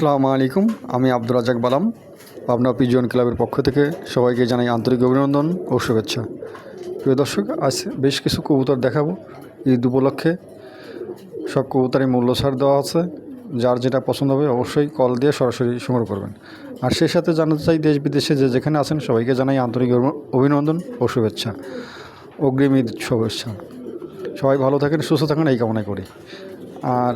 আসসালামু আলাইকুম। আমি আব্দুর রাজ্জাক বালাম, পাবনা পিজিয়ন ক্লাবের পক্ষ থেকে সবাইকে জানাই আন্তরিক অভিনন্দন ও শুভেচ্ছা। প্রিয় দর্শক, আজ বেশ কিছু কবুতর দেখাবো। ঈদ উপলক্ষে সব কবুতরের মূল্য ছাড় দেওয়া আছে। যার যেটা পছন্দ হবে অবশ্যই কল দিয়ে সরাসরি সংগ্রহ করবেন। আর সেই সাথে জানাতে চাই, দেশ বিদেশে যে যেখানে আছেন সবাইকে জানাই আন্তরিক অভিনন্দন ও শুভেচ্ছা, অগ্রিম ঈদ শুভেচ্ছা। সবাই ভালো থাকেন, সুস্থ থাকেন, এই কামনা করি। আর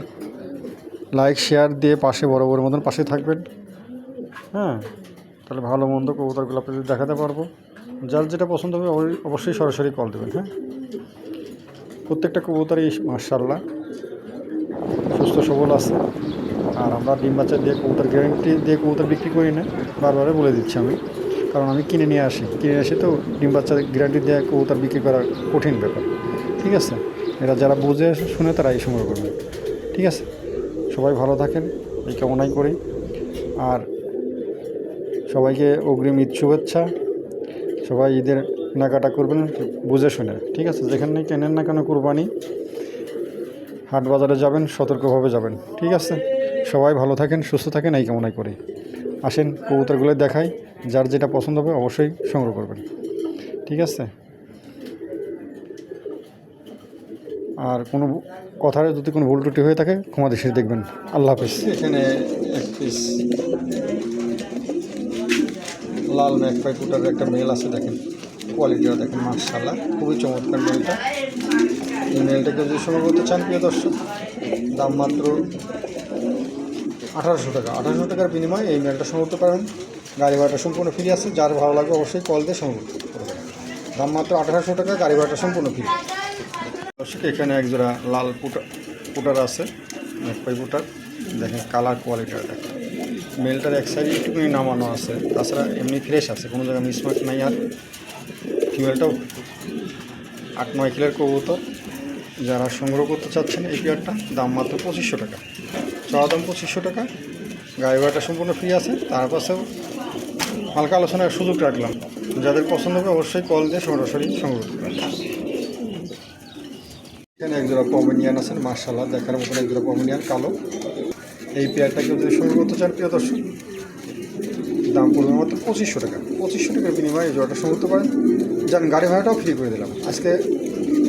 লাইক শেয়ার দিয়ে পাশে বড় মতন পাশে থাকবেন। হ্যাঁ, তাহলে ভালো মন্দ কবুতরগুলো আপনাদের দেখাতে পারবো। যার যেটা পছন্দ হবে অবশ্যই সরাসরি কল দেবেন। হ্যাঁ, প্রত্যেকটা কবুতরই মাশাআল্লাহ সুস্থ সবল আছে। আর আমরা ডিম বাচ্চা দিয়ে কবুতর গ্যারেন্টি দিয়ে কবুতর বিক্রি করি না, বারবার বলে দিচ্ছি আমি, কারণ আমি কিনে নিয়ে আসি তো ডিম বাচ্চা গ্যারেন্টি দিয়ে কবুতর বিক্রি করা কঠিন ব্যাপার। ঠিক আছে, এরা যারা বুঝে শুনে তারা এই সংগ্রহ করবেন। ঠিক আছে, সবাই ভালো থাকেন এই কামনাই করি। আর সবাইকে অগ্রিম ঈদ শুভেচ্ছা। সবাই ঈদের কেনাকাটা করবেন বুঝে শুনে। ঠিক আছে, যেখানে কেনেন না কেন কুরবানি, হাট বাজারে যাবেন সতর্কভাবে যাবেন। ঠিক আছে, সবাই ভালো থাকেন, সুস্থ থাকেন এই কামনাই করি। আসেন কবুতরগুলো দেখাই, যার যেটা পছন্দ হবে অবশ্যই সংগ্রহ করবেন। ঠিক আছে, আর কোনো কথার যদি কোনো ভুল ত্রুটি হয়ে থাকে ক্ষমা দৃষ্টিতে দেখবেন। আল্লাহ হাফিজ। এখানে এক পিস লাল ম্যাকপাই কুটারের একটা মেল আছে, দেখেন কোয়ালিটিটা দেখেন মাশাআল্লাহ, খুবই চমৎকার মেলটা। এই মেলটাকে যদি সংগ্রহ করতে চান প্রিয় দর্শক, দাম মাত্র 1800 টাকা। 1800 টাকার বিনিময়ে এই মেলটা সংগ্রহ করতে পারেন। গাড়ি ভাড়াটা সম্পূর্ণ ফ্রি আছে। যার ভালো লাগবে অবশ্যই কল দিয়ে সংগ্রহ করবেন। দাম মাত্র 1800 টাকা, গাড়ি ভাড়াটা সম্পূর্ণ ফ্রি। দর্শক, এখানে একজোড়া লাল পুটার আছে, ম্যাকপাই পুটার, দেখেন কালার কোয়ালিটিটা দেখেন। মেলটার এক সাইডে একটুখানি নামানো আছে, তাছাড়া এমনি ফ্রেশ আছে, কোনো জায়গায় মিসমার্ক নাই। আর ফিমেলটাও 8-9 কিলোর কবুতর। যারা সংগ্রহ করতে চাচ্ছেন এই পেয়ারটা, দাম মাত্র 2500 টাকা। চাওয়া দাম 2500 টাকা, গাড়ি ভাড়াটা সম্পূর্ণ ফ্রি আছে। তার পাশেও হালকা আলোচনার সুযোগ রাখলাম। যাদের পছন্দ হবে অবশ্যই কল দিয়ে সরাসরি সংগ্রহ করবেন। এখানে একজোড়া পমেনিয়ান আছেন মাশাআল্লাহ, দেখার মতন একজোড়া পমেনিয়ান কালো। এই পেয়ারটাকে যদি সংগ্রহ করতে চান প্রিয় দর্শক, দাম পড়বে মাত্র 2500 টাকা। 2500 টাকার বিনিময়ে এই জোড়াটা সংগ্রহ করতে পারেন। জানেন গাড়ি ভাড়াটাও ফ্রি করে দিলাম। আজকে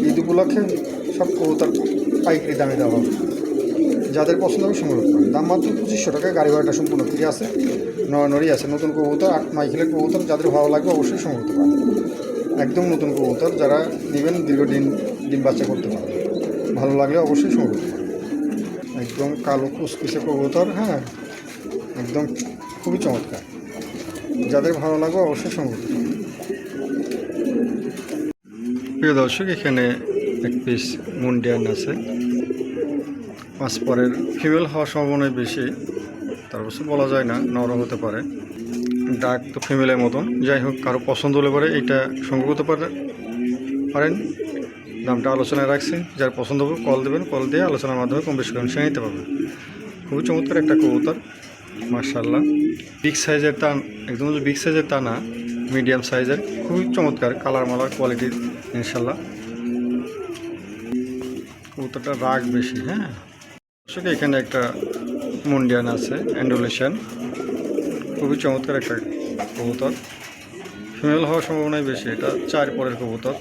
ঈদ উপলক্ষে সব কবুতর পাইকারি দামে দেওয়া হবে। যাদের পছন্দ হবে সংগ্রহ করতে পারেন। দাম মাত্র 2500 টাকা, গাড়ি ভাড়াটা সম্পূর্ণ ফ্রি আছে। নড়ি আছে, নতুন কবুতর, 8-9 কিলোর কবুতর। যাদের ভালো লাগবে অবশ্যই সংগ্রহ করতে পারেন। একদম নতুন কবুতর, যারা নেবেন দীর্ঘদিন ডিম বাচ্চা করতে পারেন। ভালো লাগলে অবশ্যই সংগ্রহ করতে পারেন। একদম কালো কুচকুচে কবুতর। হ্যাঁ, একদম খুবই চমৎকার। যাদের ভালো লাগবে অবশ্যই সংগ্রহ করতে পারেন। প্রিয় দর্শক, এখানে এক পিস মুন্ডিয়ান আছে। 5 পরের, ফিমেল হওয়ার সম্ভাবনাই বেশি, তার অবশ্য বলা যায় না, নরও হতে পারে। ডাক তো ফিমেলের মতন। যাই হোক, কারো পছন্দ হলে পরে এইটা সংগ্রহ করতে পারেন। দামটা আলোচনায় রাখছি, যার পছন্দ হবে কল দেবেন, কল দিয়ে আলোচনার মাধ্যমে কম বেশি কনসে নিতে পারবেন। খুবই চমৎকার একটা কবুতর মাশাআল্লাহ। বিগ সাইজের তা, একদম বিগ সাইজের তা না, মিডিয়াম সাইজের, খুবই চমৎকার কালার মালার কোয়ালিটির ইনশাল্লাহ। কবুতরটা রাগ বেশি। হ্যাঁ, আসলে এখানে একটা মুন্ডিয়ান আছে অ্যান্ডোলেশন, খুবই চমৎকার একটা কবুতর। ফিমেল হওয়ার সম্ভাবনাই বেশি। এটা 4 পরের কবুতর,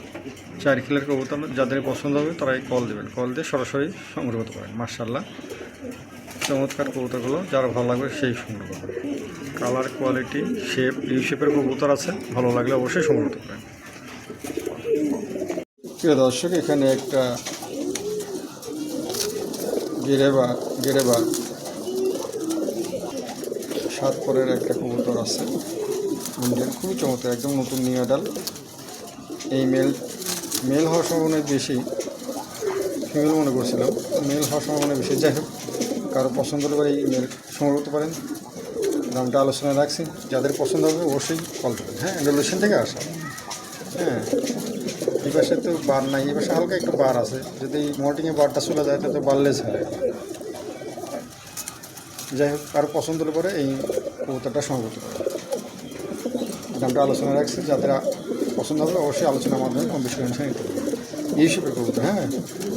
4 কিলোর কবুতর। যাদের পছন্দ হবে তারাই কল দেবেন, কল দিয়ে সরাসরি সংগ্রহ করতে পারেন। মাশাআল্লাহ, চমৎকার কবুতরগুলো যারা ভালো লাগবে সেই সংগ্রহ করবেন। কালার কোয়ালিটি শেপ, ইউ শেপের কবুতর আছে, ভালো লাগলে অবশ্যই সংগ্রহ করতে পারেন। প্রিয় দর্শক, এখানে একটা গেরেবা 7 পরের একটা কবুতর আছে ইন্ডিয়ান, খুবই চমৎকার, একদম নতুন নিউ অ্যাডাল। এই মেল হওয়ার সম্ভাবনা বেশি, ফিমেল মনে করছিলাম, মেল হওয়ার সম্ভাবনা বেশি। যাই হোক, কারো পছন্দ হলে এই মেল সংগ্রহ করতে পারেন। দামটা আলোচনায় রাখছি, যাদের পছন্দ হবে অবশ্যই কল করবেন। হ্যাঁ, অ্যান্ডোলেশন থেকে আসা। হ্যাঁ, এই পাশে তো বার নাই, এই পাশে হালকা একটু বার আছে। যদি মল্টিংয়ে বারটা চলে যায় তাতে বারলেস হয়। যাই হোক, কারো পছন্দ হলে পরে এই কবুতরটা সংগ্রহ করতে পারেন। দামটা আলোচনা রাখছি, যাদের পছন্দ হবে অবশ্যই আলোচনার মাধ্যমে কম বেশি নিতে পারবেন। এই হিসেবে কবুতর। হ্যাঁ,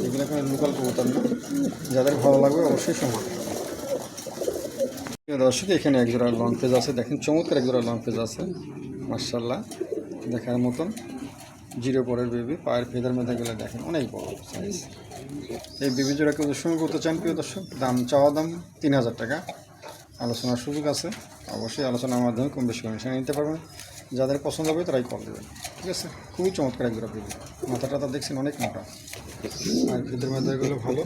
এগুলো কোনো লোকাল কবুতর না। যাদের ভালো লাগবে অবশ্যই সংগ্রহ করতে পারেন। দর্শক এখানে এক জোড়া লং পেজ আছে, দেখেন চমৎকার এক জোড়া লং পেজ আছে মাশাআল্লাহ দেখার মতন। জিরো পরের বেবি, পায়ের ফেদার মেধাগুলো দেখেন অনেক বড় সাইজ। এই বেবি জোড়া কেউ সঙ্গে করতে চান প্রিয় দর্শক, দাম চাওয়া দাম 3000 টাকা, আলোচনার সুযোগ আছে, অবশ্যই আলোচনার মাধ্যমে কম বেশি কমিশন নিতে পারবেন। যাদের পছন্দ হবে তারাই কল দেবেন, ঠিক আছে। খুবই চমৎকার এক জোড়া বেবি, মাথাটা দেখছেন অনেক মোটা, আর ফেদার মেধাগুলো ভালো।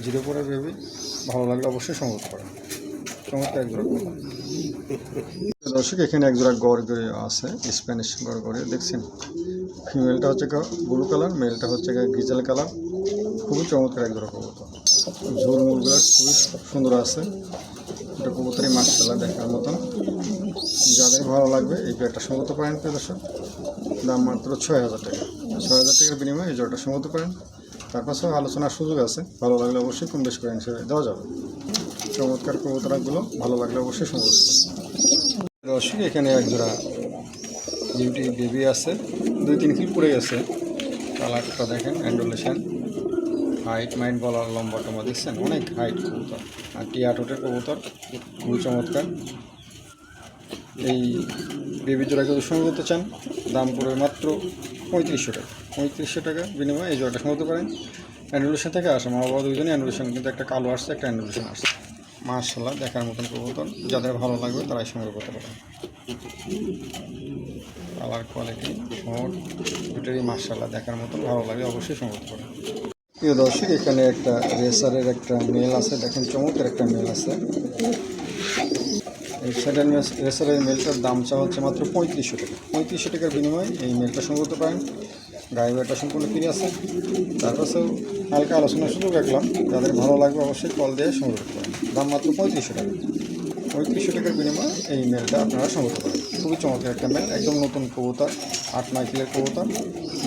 জিরো পরের বেবি, ভালো লাগলে অবশ্যই সংগ্রহ করেন। চমৎকার এক জোড়া দর্শক এখানে এক জোড়া গড় গড়ে আছে, স্প্যানিশ গড় গড়ে দেখছেন। ফিমেলটা হচ্ছে ব্লু কালার, মেলটা হচ্ছে গ্রিজেল কালার। খুবই চমৎকার এক জোড়া কবুতর, ঝোল মুলগুলো খুবই সুন্দর আছে। এটা কবুতরই মাশাআল্লাহ দেখার মতন। যাদের ভালো লাগবে এই পেয়ারটা সংগ্রহ করেন প্রিয় দর্শক, দাম মাত্র 6000 টাকা। 6000 টাকার বিনিময়ে এই জোড়াটা সংগ্রহ করেন। তার পাশেও আলোচনার সুযোগ আছে, ভালো লাগলে অবশ্যই কম বেশি করে হিসেবে দেওয়া যাবে। চমৎকার কবুতরগুলো ভালো লাগলে অবশ্যই সংগ্রহ করবেন। দর্শক এখানে এক জোড়া বিউটি বেবি আছে, 2-3 ফিট পড়ে গেছে। কালারটা দেখেন, অ্যান্ডুলেশন, হাইট মাইট বলার লম্বা টম্বা দেখছেন, অনেক হাইট কবুতর, আর টিয়া ঠোঁটের কবুতর, খুবই চমৎকার। এই বেবি জোড়া কেউ সঙ্গে করতে চান, দাম পড়বে মাত্র 3500 টাকা। 3500 টাকা বিনিময়ে এই জোড়াটা সঙ্গে করতে পারেন। অ্যান্ডুলেশন থেকে আসে, মা বাবা দুজনই অ্যান্ডুলেশন, কিন্তু একটা কালো আসছে, একটা অ্যান্ডুলেশন আসছে। মাশাআল্লাহ দেখার মতন কবুতর, যাদের ভালো লাগবে তারাই সংগ্রহ করতে পারেন। কালার কোয়ালিটি ঠোঁট দুটোরই মাশাআল্লাহ দেখার মতন, ভালো লাগে অবশ্যই সংগ্রহ করতে পারেন। প্রিয় দর্শক এখানে একটা রেসারের একটা মেল আছে, দেখেন চমৎকার একটা মেল আছে। এই সেটেল রেসারের মেলটার দাম চাওয়া হচ্ছে মাত্র 3500 টাকা। 3500 টাকার বিনিময়ে এই মেলটা সংগ্রহ করতে পারেন। গাড়ি ভাড়াটা সম্পূর্ণ ফ্রি আছে। তার পাশেও হালকা আলোচনার সুযোগ রাখলাম, যাদের ভালো লাগবে অবশ্যই কল দিয়ে সংগ্রহ করতে পারেন। দাম মাত্র 3500 টাকা। 3500 টাকার বিনিময়ে এই মেলটা আপনারা সংগ্রহ করতে পারেন। খুবই চমৎকার একটা মেল, একদম নতুন কবুতর, 8-9 কিলোর কবুতর,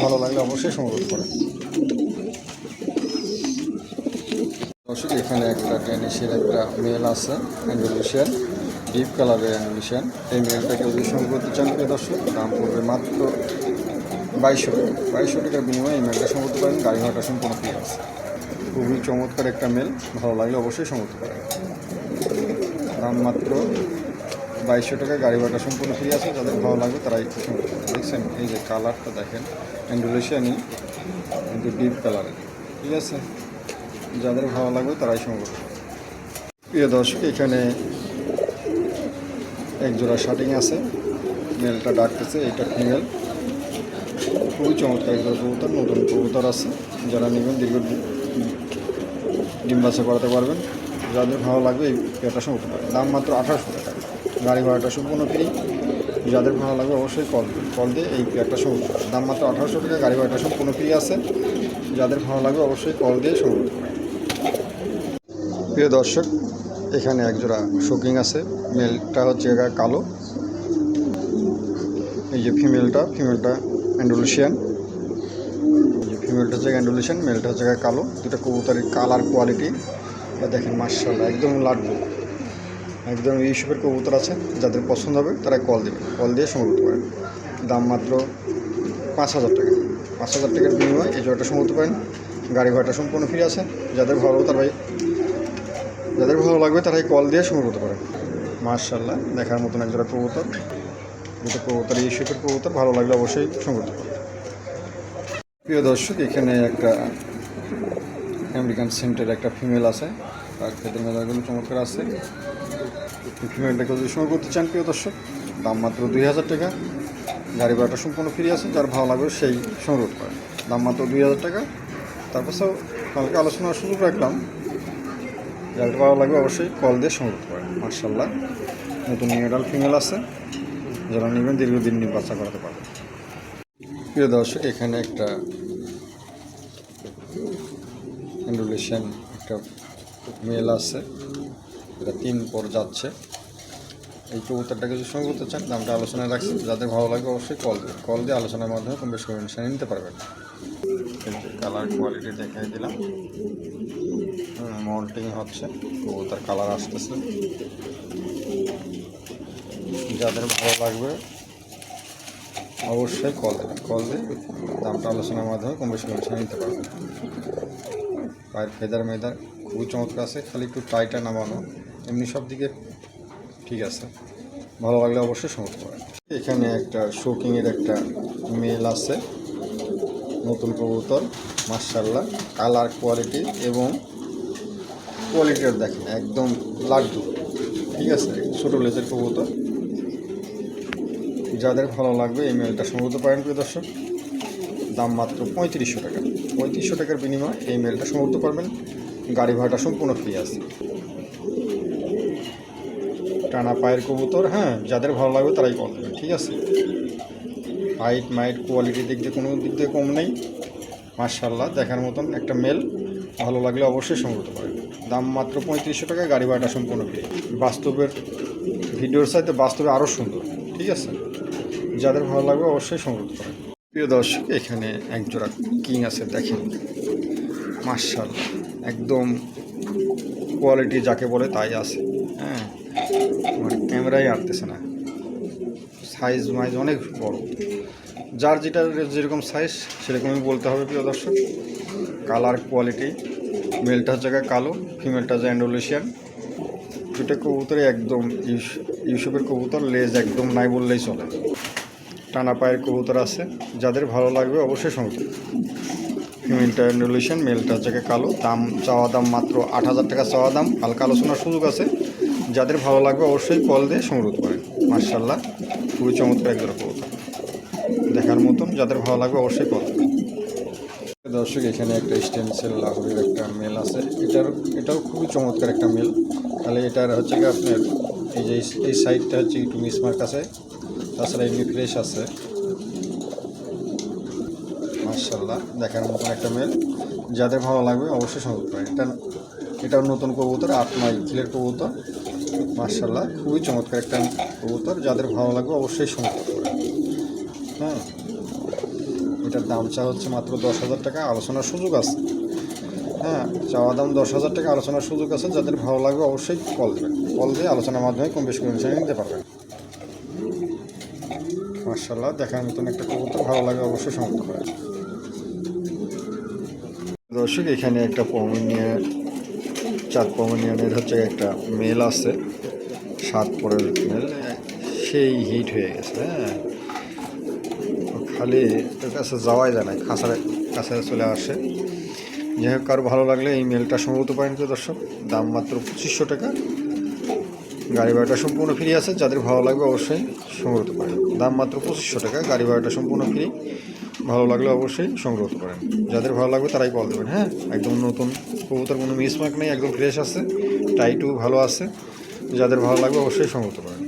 ভালো লাগলে অবশ্যই সংগ্রহ করতে পারেন। দর্শক এখানে একটা ড্যানিশের একটা মেল আছে, অ্যান্ডালুসিয়ান, ডিপ কালারের অ্যান্ডালুসিয়ান। এই মেলটাকে যদি সংগ্রহ করতে চান প্রিয় দর্শক, দাম পড়বে মাত্র 2200 টাকা। 2200 টাকার বিনিময়ে এই মেলটা সংগ্রহ করতে পারেন, গাড়ি ভাড়াটা সম্পূর্ণ ফ্রি আছে। খুবই চমৎকার একটা মেল, ভালো লাগলে অবশ্যই সংগ্রহ করতে পারেন। দাম মাত্র 2200 টাকা, গাড়ি ভাড়াটা সম্পূর্ণ ফ্রি আছে। যাদের ভালো লাগবে তারাই সংগ্রহ করতে পারেন। দেখছেন এই যে কালারটা দেখেন, অ্যান্ডালুসিয়ানই কিন্তু ডিপ কালারের, ঠিক আছে। যাদের ভালো লাগবে তারাই সংগ্রহ করবে। প্রিয় দর্শক এখানে এক জোড়া শার্টিং আছে, মেলটা ডাকতেছে, এটা ফিমেল। খুবই চমৎকার এক জোড়া কবুতর, নতুন কবুতর আছে। যারা নেবেন দীর্ঘদিন ডিম বাচ্চা করাতে পারবেন। যাদের ভালো লাগবে এই পেয়ারটা সংগ্রহ করতে পারেন। দাম মাত্র 1800 টাকা, গাড়ি ভাড়াটা সম্পূর্ণ ফ্রি। যাদের ভালো লাগবে অবশ্যই কল দিয়ে এই পেয়ারটা সংগ্রহ করতে পারেন। দাম মাত্র 1800 টাকা, গাড়ি ভাড়াটা সম্পূর্ণ ফ্রি আছে। যাদের ভালো লাগবে অবশ্যই কল দিয়ে সংগ্রহ করতে পারেন। প্রিয় দর্শক এখানে এক জোড়া শোকিং আছে, মেলটা হচ্ছে কালো। এই যে ফিমেলটা অ্যান্ডালুসিয়ান, এই যে ফিমেলটা হচ্ছে অ্যান্ডালুসিয়ান, মেলটা হচ্ছে কালো। দুটো কবুতরের কালার কোয়ালিটি দেখেন মাশাআল্লাহ, একদম লাড্ডু, একদম এই সবের কবুতর আছে। যাদের পছন্দ হবে তারা কল দেবে, কল দিয়ে সংগ্রহ করতে পারেন। দাম মাত্র 5000 টাকা। 5000 টাকার বিনিময়ে এই জোড়াটা সংগ্রহ করতে পারেন। গাড়ি ভাড়াটা সম্পূর্ণ ফ্রি আছে। যাদের ভালো লাগবে তারাই কল দিয়ে সংগ্রহ করতে পারেন। মাশাআল্লাহ দেখার মতন এক জোড়া কবুতর, দুটো কবুতর এই শেপের কবুতর, ভালো লাগলে অবশ্যই সংগ্রহ করতে পারেন। প্রিয় দর্শক এখানে একটা আমেরিকান সেন্টের একটা ফিমেল আছে, তার ফেদের মেলাগুলো চমৎকার আছে। ফিমেলটাকে যদি সংগ্রহ করতে চান প্রিয় দর্শক, দাম মাত্র 2000 টাকা, গাড়ি ভাড়াটা সম্পূর্ণ ফ্রি আছে। যার ভালো লাগবে সেই সংগ্রহ করতে পারেন। দাম মাত্র 2000 টাকা। তারপরেও হালকা আলোচনার সুযোগ রাখলাম, যাদের ভালো লাগবে অবশ্যই কল দিয়ে সংগ্রহ করতে পারেন। মাশাআল্লাহ নতুন নিউডাল ফিমেল আছে, যারা নেবেন দীর্ঘদিন ডিম বাচ্চা করাতে পারবে। প্রিয় দর্শক এখানে একটা অ্যান্ডুলেশন একটা মেল আছে, এটা 3 পর যাচ্ছে। এই কবুতরটাকে যদি সংগ্রহ করতে চান, দামটা আলোচনায় রাখছি। যাদের ভালো লাগবে অবশ্যই কল দিয়ে আলোচনার মাধ্যমে কম বেশি কমিশন নিতে পারবেন। কালার কোয়ালিটি দেখাই দিলাম, মল্টিং হচ্ছে, কবুতর কালার আসতেছে। যাদের ভালো লাগবে অবশ্যই কল দেবেন, কল দিয়ে দামটা আলোচনার মাধ্যমে কম বেশি কমিশন নিতে পারবেন। পায়ের ফেদার মেদার খুবই চমৎকার আছে, খালি একটু টাইটা নামানো, এমনি সব দিকে ঠিক আছে, ভালো লাগলে অবশ্যই সংগ্রহ করেন। এখানে একটা শোকিংয়ের একটা মেল আছে, নতুন কবুতর, মাশাআল্লাহ কালার কোয়ালিটি এবং কোয়ালিটিটা দেখেন একদম লাড্ডু, ঠিক আছে, ছোটো লেজের কবুতর। যাদের ভালো লাগবে এই মেলটা সংগ্রহ করতে পারেন প্রিয় দর্শক। দাম মাত্র 3500 টাকা। 3500 টাকার বিনিময়ে এই মেলটা সংগ্রহ করতে পারবেন। গাড়ি ভাড়াটা সম্পূর্ণ ফ্রি আছে। টানা পায়ের কবুতর, হ্যাঁ, যাদের ভালো লাগবে তারাই কল দেবেন, ঠিক আছে। হাইট মাইট কোয়ালিটির দিক দিয়ে কোনো দিক দিয়ে কম নেই, মাশাআল্লাহ দেখার মতন একটা মেল। ভালো লাগলে অবশ্যই সংগ্রহ করতে পারেন। দাম মাত্র 3500 টাকা, গাড়ি ভাড়াটা সম্পূর্ণ ফ্রি। বাস্তবের ভিডিওর সাথে বাস্তবে আরও সুন্দর, ঠিক আছে। যাদের ভালো লাগবে অবশ্যই সংগ্রহ করতে পারেন। প্রিয় দর্শক, এখানে একজোড়া কিং আছে, দেখেন মাশাআল্লাহ একদম কোয়ালিটি যাকে বলে তাই আছে, হ্যাঁ, মানে ক্যামেরাই আনতেছে না, সাইজ মাইজ অনেক বড়। যার যেটা যেরকম সাইজ সেরকমই বলতে হবে প্রিয় দর্শক। কালার কোয়ালিটি, মেলটার জায়গায় কালো, ফিমেলটা যে ইন্ডোনেশিয়ান। দুটো কবুতরে একদম ইউসুফের কবুতর, লেজ একদম নাই বললেই চলে। টানা পায়ের কবুতর আছে, যাদের ভালো লাগবে অবশ্যই সংগ্রহ। ফিমেলটা ইন্ডোনেশিয়ান, মেলটার জায়গায় কালো। চাওয়া দাম মাত্র 8000 টাকা চাওয়া দাম, হালকা আলোচনার সুযোগ আছে। যাদের ভালো লাগবে অবশ্যই কল দিয়ে সংগ্রহ করেন। মাশাআল্লাহ খুবই চমৎকার একজোড়া কবুতর, দেখার মতন। যাদের ভালো লাগবে অবশ্যই কল দেবেন। দর্শক, এখানে একটা স্টেনসেল লাহোরের একটা মেল আছে, এটাও খুবই চমৎকার একটা মেল। তাহলে এটার হচ্ছে কি আপনার এই সাইডটা হচ্ছে একটু মিসমার্ক আছে, তাছাড়া এমনি ফ্রেশ আছে। মাশাআল্লাহ দেখার মতন একটা মেল। যাদের ভালো লাগবে অবশ্যই সংগ্রহ করেন। এটাও নতুন কবুতর, 8-9 কিলের কবুতর। মাশাআল্লাহ খুবই চমৎকার একটা কবুতর। যাদের ভালো লাগবে অবশ্যই সংগ্রহ করেন। হ্যাঁ, এটার দাম চা হচ্ছে মাত্র 10,000 টাকা, আলোচনার সুযোগ আছে। হ্যাঁ, চাওয়া দাম 10,000 টাকা, আলোচনার সুযোগ আছে। যাদের ভালো লাগবে অবশ্যই কল দেবেন, কল দিয়ে আলোচনার মাধ্যমে কম বেশি করে নিতে পারবেন। মাশাআল্লাহ দেখার মতন একটা কবুতর, ভালো লাগবে অবশ্যই সংগ্রহ করেন। দর্শক, এখানে একটা চাঁদ পমেনিয়ানের হচ্ছে একটা মেল আছে, 7 পরের মেল, সেই হিট হয়ে গেছে। হ্যাঁ, খালি ওর কাছে যাওয়াই যায় না, খাঁচার কাছে চলে আসে। যাই হোক, কারো ভালো লাগলে এই মেলটা সংগ্রহ করতে পারেন প্রিয় দর্শক। দাম মাত্র 2500 টাকা, গাড়ি ভাড়াটা সম্পূর্ণ ফ্রি আছে। যাদের ভালো লাগবে অবশ্যই সংগ্রহ করতে পারেন। দাম মাত্র 2500 টাকা, গাড়ি ভাড়াটা সম্পূর্ণ ফ্রি। ভালো লাগলে অবশ্যই সংগ্রহ করতে পারেন। যাদের ভালো লাগবে তারাই কল দেবেন। হ্যাঁ, একদম নতুন কবুতর, কোনো মিসমার্ক নেই, একদম ফ্রেশ আছে, টাইটও ভালো আছে। যাদের ভালো লাগবে অবশ্যই সংগ্রহ করতে পারেন।